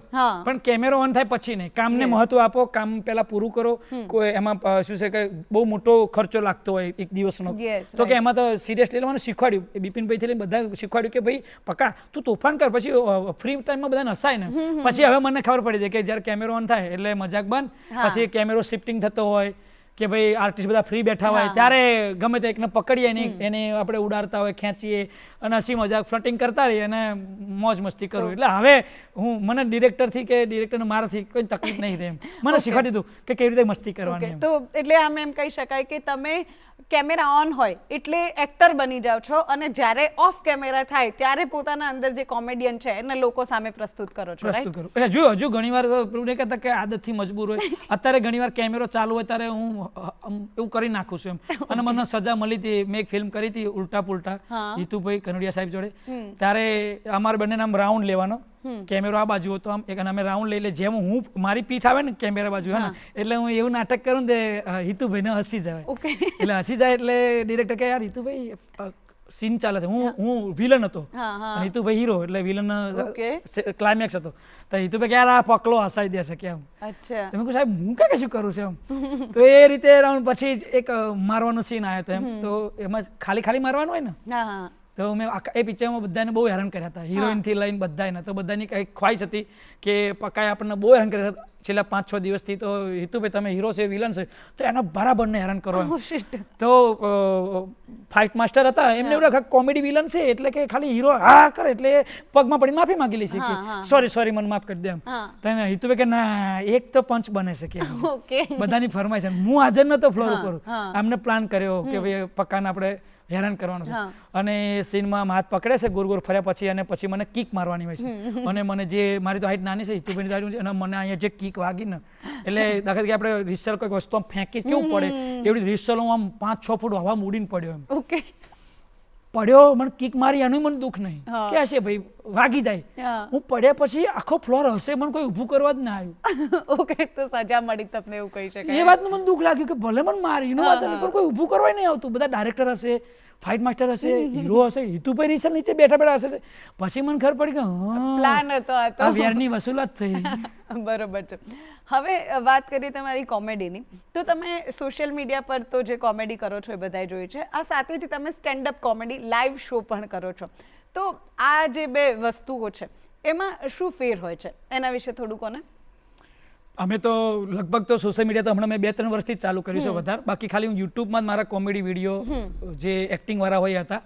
પણ કેમેરો ઓન થાય પછી નહીં, કામને મહત્વ આપો, કામ પહેલા પૂરું કરો. કોઈ એમાં શું છે કે બહુ મોટો ખર્ચો લાગતો હોય એક દિવસનો, તો કે એમાં તો સિરિયસલી મને શીખવાડ્યું, બિપિનભાઈ થી બધા શીખવાડ્યું કે ભાઈ પકા તું તોફાન કર, પછી ફ્રી ટાઈમમાં બધા નસાય ને. પછી હવે મને ખબર પડી જાય કે જ્યારે કેમેરો ઓન થાય એટલે મજાક બંધ, પછી કેમેરો શિફ્ટિંગ થતો હોય કે ભાઈ આર્ટિસ્ટ બધા ફ્રી બેઠા હોય ત્યારે ગમે તે એકને પકડીએ એને આપણે ઉડાડતા હોય, ખેંચીએ અને હસી મજાક ફ્લટિંગ કરતા રહીએ અને મોજ મસ્તી કરવું. એટલે હવે મને ડિરેક્ટરથી કે ડિરેક્ટરને મારાથી કોઈ તકલીફ નહીં રહે, મને શીખવાડી દીધું કે કેવી રીતે મસ્તી કરવાની. તો એટલે આમ એમ કહી શકાય કે તમે કેમેરા ઓન હોય એટલે એક્ટર બની જાઓ છો અને જ્યારે ઓફ કેમેરા થાય ત્યારે પોતાના અંદર જે કોમેડિયન છે એને લોકો સામે પ્રસ્તુત કરો છો. પ્રસ્તુત કરું. હજુ ઘણીવાર એવું નહીં કહેતા કે આદતથી મજબૂર હોય, અત્યારે ઘણીવાર કેમેરો ચાલુ હોય ત્યારે હું એવું કરી નાખું છું એમ. અને મને સજા મળી હતી, મેં એક ફિલ્મ કરી હતી ઉલટા પુલટા હિતુભાઈ કનોડિયા સાહેબ જોડે. ત્યારે અમારે બંને આમ રાઉન્ડ લેવાનો, કેમેરો આ બાજુ હતો આમ, એક અમે રાઉન્ડ લઈ લે, જેમ હું મારી પીઠ આવે ને કેમેરા બાજુ હે ને, એટલે હું એવું નાટક કરું ને હિતુભાઈને હસી જાય. એટલે હસી જાય એટલે ડિરેક્ટર કહે યાર હિતુભાઈ સીન ચાલે છે, હું વિલન હતો અને હિતુભાઈ હીરો, એટલે વિલન ક્લાઇમેક્સ હતો. તો હિતુભાઈ યાર આ પકલો હસાઈ દેશે કેમ. તમે કહું સાહેબ હું કઈ કશું કરું છું એમ. તો એ રીતે રાઉન્ડ પછી એક મારવાનો સીન આવ્યો હતો એમ, તો એમાં ખાલી મારવાનું હોય ને, તો મેં એ પિક્ચરમાં બધાને બહુ હેરાન કર્યા હતા, હિરોઈનથી લઈને બધાને. તો બધાની કંઈક ખ્વાહિશ હતી કે પકાએ આપણને બહુ હેરાન કર્યા હતા છેલ્લા 5-6 દિવસથી. તો હિતુભાઈ તમે હીરો છે વિલન છે તો એના બરાબરને હેરાન કરો. તો ફાઇટ માસ્ટર હતા, એમને એવું રાખે કોમેડી વિલન છે એટલે કે ખાલી હીરો હા કરે એટલે પગમાં પડીને માફી માંગી લે છે કે સોરી મને માફ કરી દે એમ. તો હિતુભાઈ કે ના એક તો પંચ બને છે કે બધાની ફરમાઈશ. હું હાજર નતો ફ્લોર ઉપર, આમને પ્લાન કર્યો કે ભાઈ પક્કાને આપણે હેરાન કરવાનું છે. અને સીનમાં હાથ પકડે છે ગોર ફર્યા પછી, અને પછી મને કિક મારવાની હોય છે. અને મને જે મારી તો હાઈટ નાની છે, હિતુભાઈની હાઈટ છે, અને મને અહીંયા જે કિક વાગી ને એટલે દાખલા તરીકે આપણે રિસલ કોઈક વસ્તુ આમ ફેંકી કેવું પડે એવી રિસલ હું આમ 5-6 ફૂટ હવા મૂડીને પડ્યો એમ. પડ્યો, મને કિક મારી એનું મને દુઃખ નહીં કે હશે ભાઈ વાગી જાય. હું પડ્યા પછી આખો ફ્લોર હશે, મને કોઈ ઊભું કરવા જ ના આવ્યું. ઓકે, તો સજા મળી તમને એવું કહી શકાય. એ વાતનું મને દુઃખ લાગ્યું કે ભલે મને મારી એનું વાત પણ કોઈ ઊભું કરવા નહીં આવતું. બધા ડાયરેક્ટર હશે, ફાઇટ માસ્ટર હશે, હીરો હશે, હિતુભાઈ રીસલ નીચે બેઠા બેઠા હશે. પછી મને ખબર પડી કે પ્લાન હતો આ તો. આ વેરની વસૂલાત થઈ. બરોબર છે. હવે વાત કરીએ તમારી કોમેડીની, તો તમે સોશિયલ મીડિયા પર તો જે કોમેડી કરો છો એ બધાએ જોયું છે, આ સાથે જ તમે સ્ટેન્ડઅપ કોમેડી લાઈવ શો પણ કરો છો. તો આ જે બે વસ્તુઓ છે એમાં શું ફેર હોય છે, એના વિશે થોડું કોને. અમે તો લગભગ તો સોશિયલ મીડિયા તો હમણાં મેં 2-3 વર્ષથી જ ચાલુ કર્યું છે વધારે. બાકી ખાલી હું યુટ્યુબમાં જ મારા કોમેડી વિડીયો જે એક્ટિંગ વાળા હોય હતા,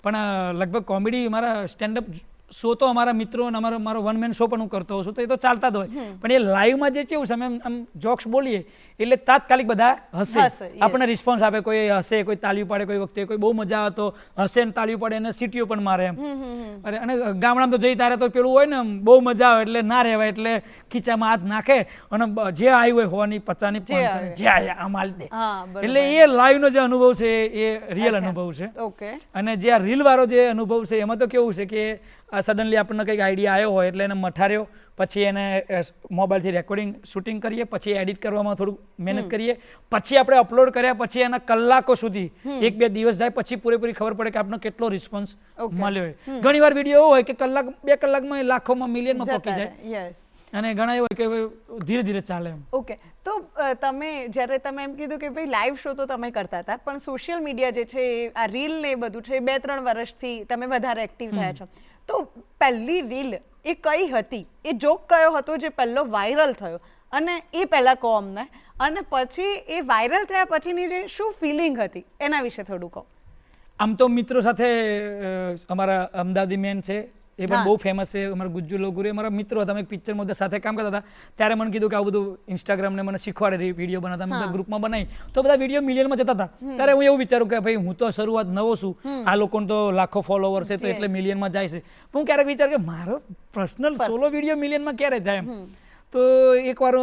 પણ લગભગ કોમેડી મારા સ્ટેન્ડઅપ શો તો અમારા મિત્રો અને મારો વન મેન શો પણ હું કરતો હોઉં છું, તો એ તો ચાલતા જ હોય. પણ એ લાઈવમાં જે છે અમે આમ જોક્સ બોલીએ એટલે તાત્કાલિક બધા હસે, આપણને રિસ્પોન્સ આપે. કોઈ હસે, કોઈ તાળીઓ પાડે, કોઈ વખતે કોઈ બહુ મજા આવે તો હસે ને તાળીઓ પાડે અને સીટીઓ પણ મારે એમ. અને ગામડામાં તો જઈ તારે તો પેલું હોય ને બહુ મજા આવે એટલે ના રહેવાય, એટલે ખીચામાં હાથ નાખે અને જે આવ્યું હોય 100ની 50ની 500 જે આવ્યા આમ હાલ દે. એટલે એ લાઈવનો જે અનુભવ છે એ રિયલ અનુભવ છે. અને જે આ રીલ વાળો જે અનુભવ છે એમાં તો કેવું છે કે સડનલી આપણને કંઈક આઈડિયા આવ્યો હોય એટલે એને મઠાર્યો, પછી એને મોબાઈલથી રેકોર્ડિંગ શૂટિંગ કરીએ, પછી એડિટ કરવામાં થોડુંક મહેનત કરીએ, પછી આપણે અપલોડ કર્યા પછી એના કલાકો સુધી 1-2 દિવસ જાય પછી પૂરેપૂરી ખબર પડે કે આપણને કેટલો રિસ્પોન્સ મળ્યો હોય. ઘણી વાર વિડીયો એવો હોય કે 1-2 કલાકમાં લાખોમાં મિલિયનમાં પહોંચી જાય, અને ઘણા એવા કે ધીરે ધીરે ચાલે એમ. ઓકે, તો જ્યારે તમે એમ કીધું કે ભાઈ લાઈવ શો તો તમે કરતા હતા, પણ સોશિયલ મીડિયા જે છે આ રીલ ને એ બધું છે 2-3 વર્ષથી તમે વધારે એક્ટિવ થયા છો, તો પહેલી રીલ એ કઈ હતી, એ જોક કયો હતો જે પહેલો વાયરલ થયો, અને એ પહેલા કહો અમને, અને પછી એ વાયરલ થયા પછીની જે શું ફિલિંગ હતી એના વિશે થોડું કહો. આમ તો મિત્રો સાથે અમારા અમદાવાદી મેન છે એ પણ બહુ ફેમસ છે, અમારા ગુજ્જુ લોગુરી અમારા મિત્રો હતા. અમે પિક્ચરમાં બધા સાથે કામ કરતા હતા, ત્યારે મને કીધું કે આવું બધું ઇન્સ્ટાગ્રામને મને શીખવાડે વિડીયો બનાવતા. અમે બધા ગ્રુપમાં બનાવી તો બધા વિડીયો મિલિયનમાં જતા હતા. ત્યારે હું એવું વિચારું કે ભાઈ હું તો શરૂઆત નવો છું, આ લોકોને તો લાખો ફોલોવર છે તો એટલે મિલિયનમાં જાય છે. હું ક્યારેક વિચાર કે મારો પર્સનલ સોલો વિડીયો મિલિયનમાં ક્યારે જાય એમ. તો એકવાર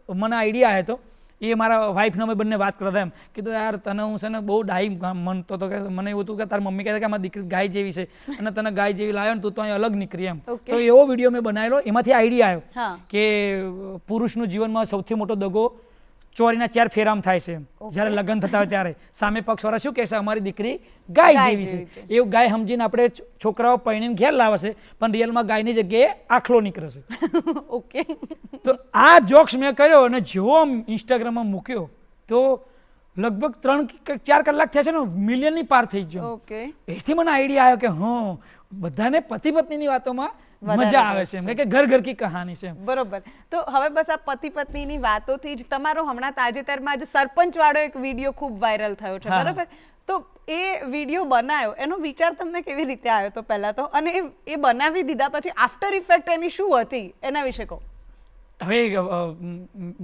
મને આઈડિયા આવ્યો હતો, એ મારા વાઈફને અમે બંને વાત કરતા એમ કીધું યાર તને હું છે ને બહુ ડાઈ મનતો હતો, કે મને એવું હતું કે તારી મમ્મી કહેતા કે અમારી દીકરી ગાય જેવી છે અને તને ગાય જેવી લાવ્યો ને તું તો અહીં અલગ નીકળી એમ. તો એવો વિડીયો મેં બનાવેલો, એમાંથી આઈડિયા આવ્યો કે પુરુષનું જીવનમાં સૌથી મોટો દગો ચોરીના 4 ફેરામ થાય છે. જ્યારે લગ્ન થતા હોય ત્યારે સામે પક્ષવાળા શું કહેશે, અમારી દીકરી ગાય જેવી છે. એવું ગાય સમજીને આપણે છોકરાઓ પૈણીને ઘેર લાવે છે, પણ રિયલમાં ગાયની જગ્યાએ આખલો નીકળે છે. ઓકે, તો આ જોક્સ મેં કર્યો અને જેવો ઇન્સ્ટાગ્રામમાં મૂક્યો તો લગભગ 3-4 કલાક થયા છે ને મિલિયનની પાર થઈ ગયો. એથી મને આઈડિયા આવ્યો કે બધાને પતિ પત્નીની વાતોમાં મજા આવે છે, એમ કે ઘર ઘર કી કહાની છે. બરોબર. તો હવે બસ આ પતિ પત્નીની વાતોથી જ તમારો હમણાં તાજેતરમાં જ સરપંચ વાળો એક વિડીયો ખૂબ વાયરલ થયો છે, બરોબર? તો એ વિડીયો બનાવ્યો એનો વિચાર તમને કેવી રીતે આવ્યો તો પહેલા તો, અને એ બનાવી દીધા પછી આફ્ટર ઇફેક્ટ એની શું હતી એના વિશે કહો. હવે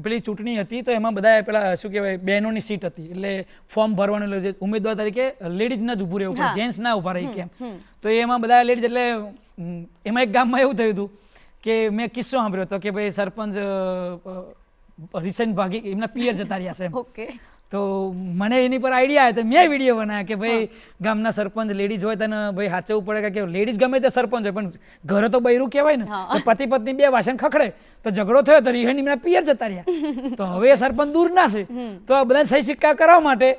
પેલી ચૂંટણી હતી તો એમાં બધા પેલા શું કહેવાય બહેનોની સીટ હતી, એટલે ફોર્મ ભરવાનું ઉમેદવાર તરીકે લેડીઝ ના જ ઊભું રહેવું પડે, જેન્ટ્સ ના ઊભા રહી કેમ. તો એમાં બધા લેડીઝ, એટલે એમાં એક ગામમાં એવું થયું હતું કે મેં કિસ્સો સાંભળ્યો હતો કે ભાઈ સરપંચ રિસેન્ટ ભાગી એમના પિયર જતા રહ્યા છે. ઓકે, તો મને એની પર આઈડિયા આવ્યો તો મેં વિડીયો બનાવ્યો કે ભાઈ ગામના સરપંચ લેડીઝ હોય તને ભાઈ સાચવવું પડે કે લેડીઝ ગમે તે સરપંચ હોય પણ ઘરે તો બૈરું કહેવાય ને, પતિ પત્ની 2 વાસણ ખખડે તો ઝઘડો થયો તો રિહાની એમના પિયર જતા રહ્યા. તો હવે એ સરપંચ દૂર ના છે, તો આ બધા સહી સિક્કા કરવા માટે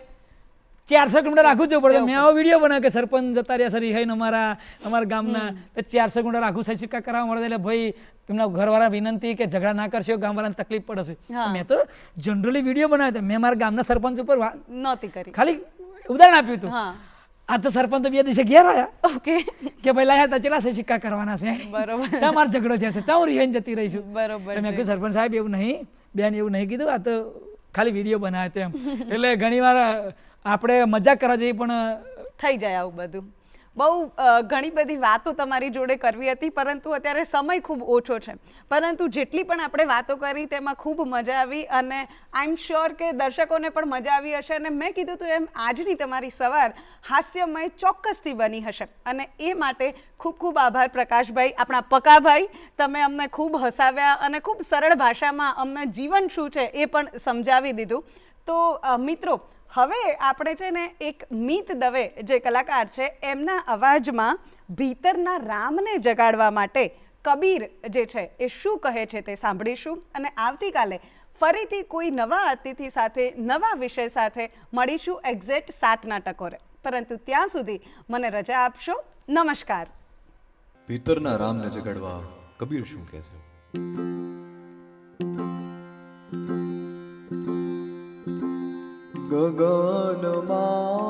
400 કિલોમીટર રાખવું જવું પડે. મેં આવો વિડીયો બનાવ્યો કે સરપંચ જતા રહ્યા સર રિહાઈને અમારા ગામના, 400 કિલોમીટર રાખવું સહી સિક્કા કરાવવા મળે. એટલે ભાઈ એમના ઘરવાળા વિનંતી કે ઝઘડા ના કરશે, ગામવાળાને તકલીફ પડશે. મેં તો જનરલી વિડીયો બનાવ્યો હતો, મેં મારા ગામના સરપંચ ઉપર નહોતી કરી, ખાલી ઉદાહરણ આપ્યું હતું. આ તો સરપંચ તો 2 દિવસે ઘેર આવ્યા. ઓકે, કે ભાઈ લાયા તા ચેલા સિક્કા કરવાના છે, બરોબર, તમારો ઝઘડો થશે, ચાઉ રિહાઈને જતી રહીશું. બરોબર. મેં કહ્યું સરપંચ સાહેબ એવું નહીં, બેન એવું નહીં કીધું, આ તો ખાલી વિડીયો બનાવ્યો હતો એમ. એટલે ઘણી વાર આપણે મજાક કરવા જઈએ પણ થઈ જાય આવું બધું. બહુ ઘણી બધી વાતો તમારી જોડે કરવી હતી, પરંતુ અત્યારે સમય ખૂબ ઓછો છે. પરંતુ જેટલી પણ આપણે વાતો કરી તેમાં ખૂબ મજા આવી, અને આઈ એમ શ્યોર કે દર્શકોને પણ મજા આવી હશે. અને મેં કીધું હતું એમ આજની તમારી સવાર હાસ્યમય ચોક્કસથી બની હશે, અને એ માટે ખૂબ ખૂબ આભાર પ્રકાશભાઈ, આપણા પકાભાઈ. તમે અમને ખૂબ હસાવ્યા અને ખૂબ સરળ ભાષામાં અમને જીવન શું છે એ પણ સમજાવી દીધું. તો મિત્રો, હવે આપણે છે ને એક મીત દવે જે કલાકાર છે એમના અવાજમાં ભીતરના રામને જગાડવા માટે કબીર જે છે એ શું કહે છે તે સાંભળીશું, અને આવતીકાલે ફરીથી કોઈ નવા અતિથિ સાથે નવા વિષય સાથે મળીશું એક્ઝેક્ટ 7 ના ટકોરે. પરંતુ ત્યાં સુધી મને રજા આપશો. નમસ્કાર. ભીતરના રામને જગાડવા કબીર શું કહે છે? ગગનમાં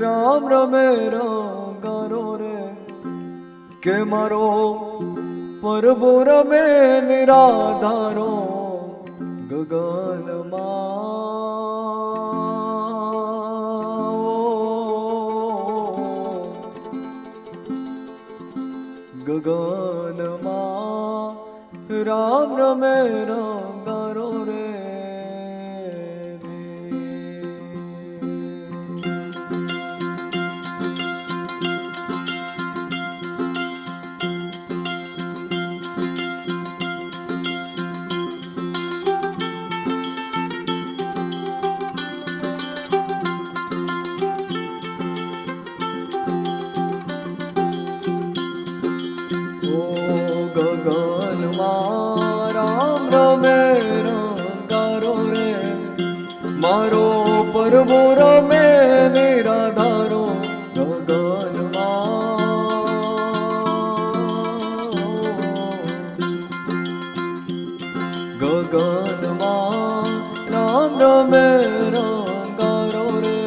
રામ રમે રંગારો રે કે મારો પરબો રમે નિરાધારો. ગગનમાં રામ રમે રંગારો રે. મારો પરબો રમે નિરાધારો. ગગનમાં રામ રમે રંગારો રે.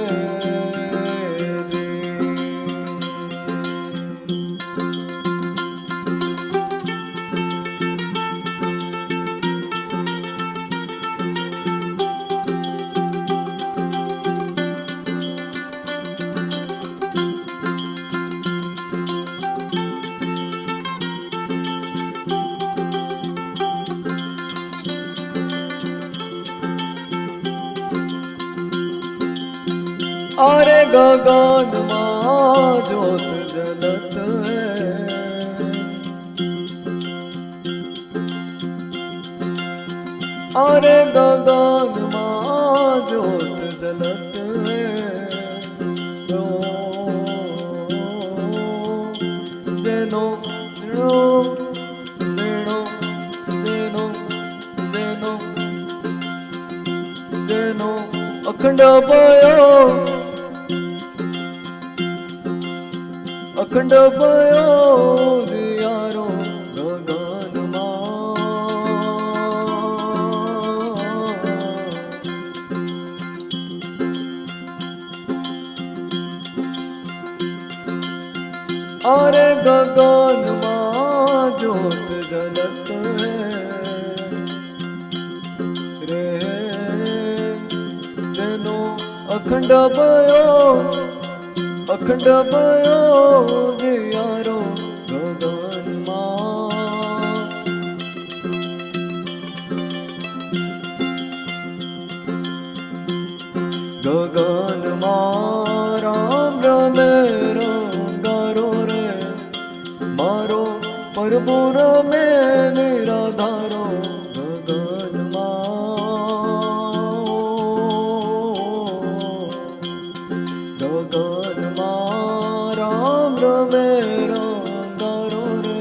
अरे गगन माँ ज्योत जलत है. अरे गगन माँ ज्योत जलत है. जेनो जेनो जेनो जेनो जेनो जेनो अखंड भयो અખંડ ભયો દિયારો. ગગનમાં અરે ગગનમાં જ્યોત જલત રે. જેનો અખંડ ભયો અખંડ ભયો દિયારો. ગગનમાં રામ રમે રંગારો રે. મારો પરબો રમે નિરાધારો. ગગનમાં રામ રમે રંગારો રે.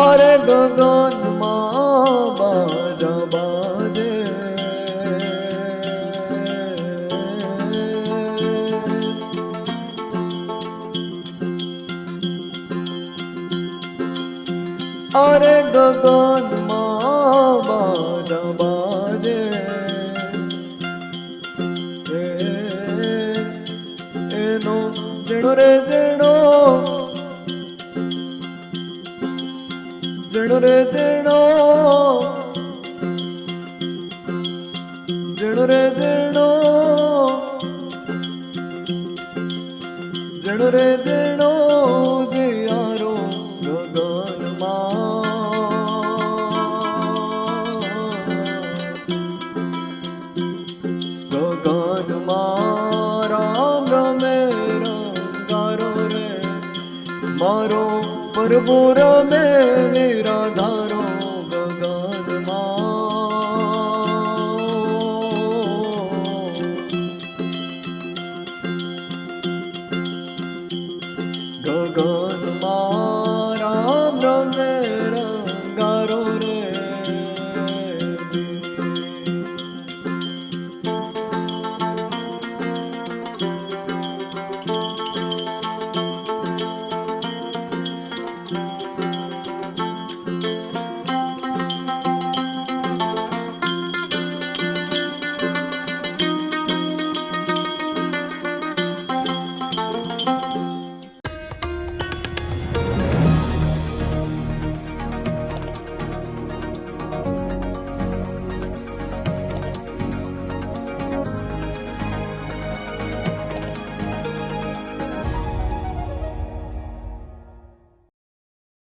અરે ગગનમાં બાજા બાજે. અરે ગગનમાં બાજા બાજે. એનો જેણો રે જેણો જેણો રે જેણો જેણો રે જેણો જીયારો ગગનમાં રામ રમે રંગારો રે મારો પ્રભુ રમે